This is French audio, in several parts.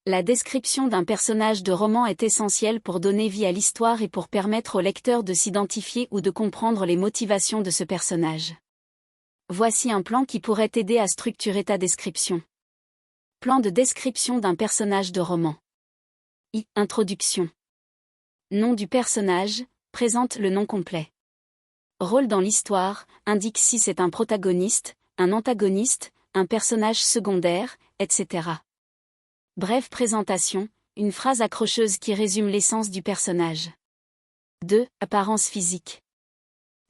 La description d'un personnage de roman est essentielle pour donner vie à l'histoire et pour permettre au lecteur de s'identifier ou de comprendre les motivations de ce personnage. Voici un plan qui pourrait t'aider à structurer ta description. Plan de description d'un personnage de roman. Introduction. Nom du personnage, présente le nom complet. Rôle dans l'histoire, indique si c'est un protagoniste, un antagoniste, un personnage secondaire, etc. Brève présentation, une phrase accrocheuse qui résume l'essence du personnage. 2. Apparence physique.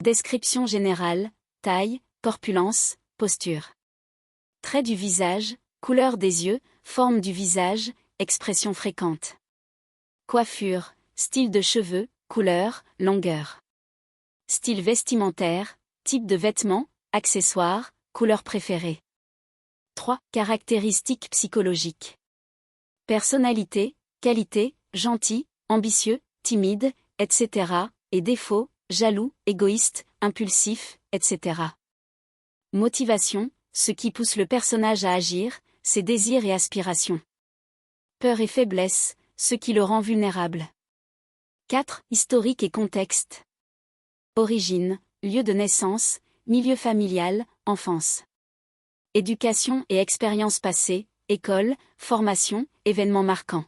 Description générale, taille, corpulence, posture. Traits du visage, couleur des yeux, forme du visage, expression fréquente. Coiffure, style de cheveux, couleur, longueur. Style vestimentaire, type de vêtements, accessoires, couleur préférée. 3. Caractéristiques psychologiques. Personnalité, qualité, gentil, ambitieux, timide, etc. et défauts, jaloux, égoïste, impulsif, etc. Motivation, ce qui pousse le personnage à agir, ses désirs et aspirations. Peur et faiblesse, ce qui le rend vulnérable. 4. Historique et contexte. Origine, lieu de naissance, milieu familial, enfance. Éducation et expérience passée, école, formation, événements marquants.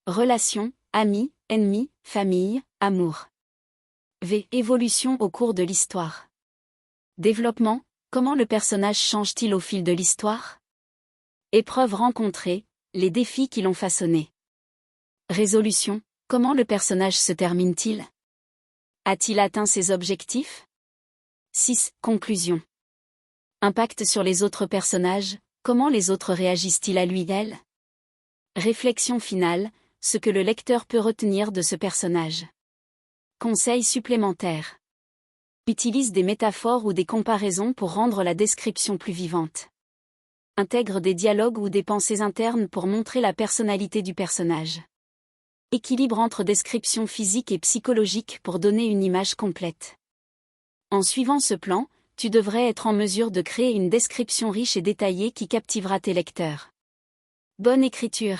Relations, amis, ennemis, famille, amour. Évolution au cours de l'histoire. Développement, comment le personnage change-t-il au fil de l'histoire? Épreuves rencontrées, les défis qui l'ont façonné. Résolution, comment le personnage se termine-t-il? A-t-il atteint ses objectifs? 6. Conclusion. Impact sur les autres personnages, comment les autres réagissent-ils à lui/elle? Réflexion finale, ce que le lecteur peut retenir de ce personnage. Conseils supplémentaires. Utilise des métaphores ou des comparaisons pour rendre la description plus vivante. Intègre des dialogues ou des pensées internes pour montrer la personnalité du personnage. Équilibre entre description physique et psychologique pour donner une image complète. En suivant ce plan, tu devrais être en mesure de créer une description riche et détaillée qui captivera tes lecteurs. Bonne écriture!